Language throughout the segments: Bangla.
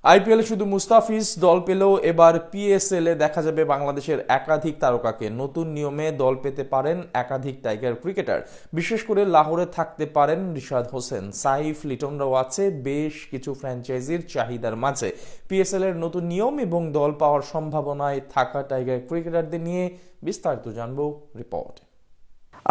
আইপিএলে শুধু মুস্তাফিজ দল পেলেও এবার পিএসএলে দেখা যাবে বাংলাদেশের একাধিক তারকাকে। নতুন নিয়মে দল পেতে পারেন একাধিক টাইগার ক্রিকেটার। বিশেষ করে লাহোরে থাকতে পারেন রিশাদ হোসেন, সাইফ, লিটনরাও আছে বেশ কিছু ফ্র্যাঞ্চাইজির চাহিদার মাঝে। পিএসএল এর নতুন নিয়ম এবং দল পাওয়ার সম্ভাবনায় থাকা টাইগার ক্রিকেটারদের নিয়ে বিস্তারিত জানবো রিপোর্ট।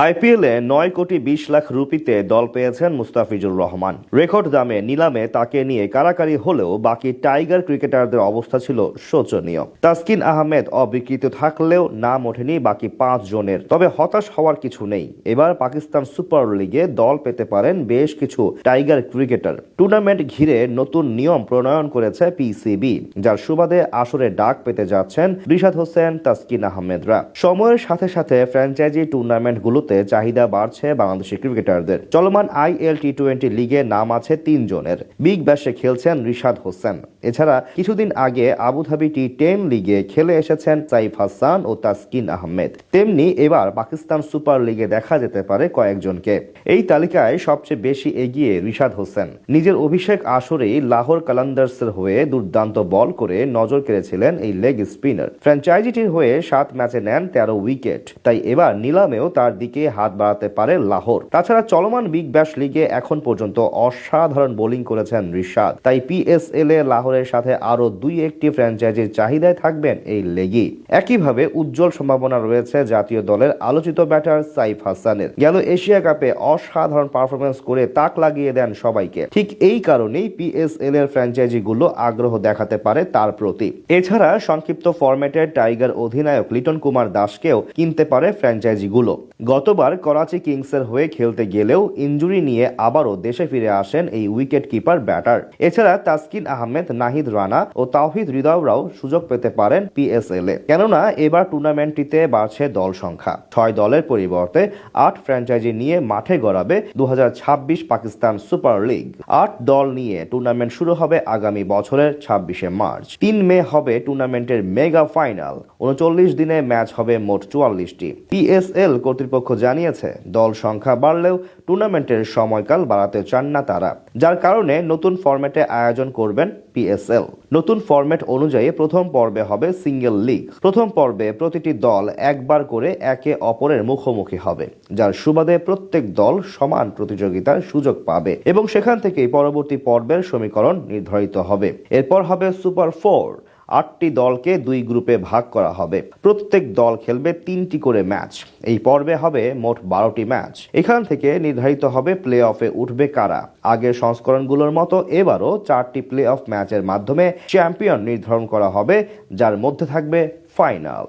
আইপিএলে 9,20,00,000 রুপিতে দল পেয়েছেন মুস্তাফিজুর রহমান। রেকর্ড দামে নিলামে তাকে নিয়ে কারাকারি হলেও বাকি টাইগার ক্রিকেটারদের অবস্থা ছিল শোচনীয়। তাসকিন আহমেদ অবিকৃত থাকলেও নাম ওঠেনি বাকি 5 জনের। তবে হতাশ হওয়ার কিছু নেই, এবার পাকিস্তান সুপার লিগে দল পেতে পারেন বেশ কিছু টাইগার ক্রিকেটার। টুর্নামেন্ট ঘিরে নতুন নিয়ম প্রণয়ন করেছে পিসিবি, যার সুবাদে আসরে ডাক পেতে যাচ্ছেন রিশাদ হোসেন, তাসকিন আহমেদরা। সময়ের সাথে সাথে ফ্র্যাঞ্চাইজি টুর্নামেন্টগুলো চাহিদা বাড়ছে বাংলাদেশি ক্রিকেটারদের। চলমান আইএল টি20 লিগে নাম আছে 3 জনের। বিগ ব্যাশে খেলছেন রিশাদ হোসেন। এছাড়া কিছুদিন আগে আবুধাবি টি10 লিগে খেলে এসেছেন সাইফ হাসান ও তাসকিন আহমেদ। তেমনি এবার পাকিস্তান সুপার লিগে দেখা যেতে পারে কয়েকজনকে। এই তালিকায় সবচেয়ে বেশি এগিয়ে রিশাদ হোসেন। নিজের অভিষেক আসরেই লাহোর কালান্দার্সের হয়ে দুর্দান্ত বল করে নজর কেড়েছিলেন এই লেগ স্পিনার। ফ্র্যাঞ্চাইজিটির হয়ে 7 ম্যাচে নেন 13 উইকেট। তাই এবার নিলামেও তার দিকে হাত বাড়াতে পারে লাহোর। তাছাড়া চলমান বিগ ব্যাশ লিগে এখন পর্যন্ত অসাধারণ বোলিং করেছেন রিশাদ। তাই পিএসএল এ লাহোরের সাথে আরো 2-1টি ফ্র্যাঞ্চাইজির চাহিদায় থাকবেন এই লেগই। একইভাবে উজ্জ্বল সম্ভাবনা রয়েছে জাতীয় দলের আলোচিত ব্যাটার সাইফ হাসানের। গেল এশিয়া কাপে অসাধারণ পারফরমেন্স করে তাক লাগিয়ে দেন সবাইকে। ঠিক এই কারণেই পিএসএল এর ফ্র্যাঞ্চাইজিগুলো আগ্রহ দেখাতে পারে তার প্রতি। এছাড়া সংক্ষিপ্ত ফরম্যাটের টাইগার অধিনায়ক লিটন কুমার দাসকেও কিনতে পারে ফ্র্যাঞ্চাইজিগুলো। গতবার করাচি কিংসের হয়ে খেলতে গেলেও ইনজুরি নিয়ে আবারও দেশে ফিরে আসেন এই উইকেট কিপার ব্যাটার। এছাড়া তাসকিন আহমেদ, নাহিদ রানা ও তাওহিদ হৃদয়রাও সুযোগ পেতে পারেন পিএসএল এ। কেননা এবার টুর্নামেন্টটিতে বাড়ছে দল সংখ্যা। 6 দলের পরিবর্তে 8 ফ্র্যাঞ্চাইজি নিয়ে মাঠে গড়াবে 2026 পাকিস্তান সুপার লিগ। 8 দল নিয়ে টুর্নামেন্ট শুরু হবে আগামী বছরের 26শে মার্চ। 3 মে হবে টুর্নামেন্টের মেগা ফাইনাল। 39 দিনে ম্যাচ হবে মোট 44টি। পিএসএল কর্তৃপক্ষ জানিয়েছে দল সংখ্যা বাড়লেও টুর্নামেন্টের সময়কাল বাড়াতে চান না তারা, যার কারণে নতুন ফরম্যাটে আয়োজন করবেন পিএসএল। নতুন ফরম্যাট অনুযায়ী প্রথম পর্বে হবে সিঙ্গেল লিগ। প্রথম পর্বে প্রতিটি দল একবার করে একে অপরের মুখোমুখি হবে, যার সুবাদে প্রত্যেক দল সমান প্রতিযোগিতার সুযোগ পাবে এবং সেখান থেকেই পরবর্তী পর্বের সমীকরণ নির্ধারিত হবে। এরপর হবে সুপার 4। 8টি দলকে 2 গ্রুপে ভাগ করা হবে। প্রত্যেক দল খেলবে 3টি করে ম্যাচ। এই পর্বে হবে মোট 12টি ম্যাচ। এখান থেকে নির্ধারিত হবে প্লে অফে উঠবে কারা। আগের সংস্করণগুলোর মতো এবারও 4টি প্লে অফ ম্যাচের মাধ্যমে চ্যাম্পিয়ন নির্ধারণ করা হবে, যার মধ্যে থাকবে ফাইনাল।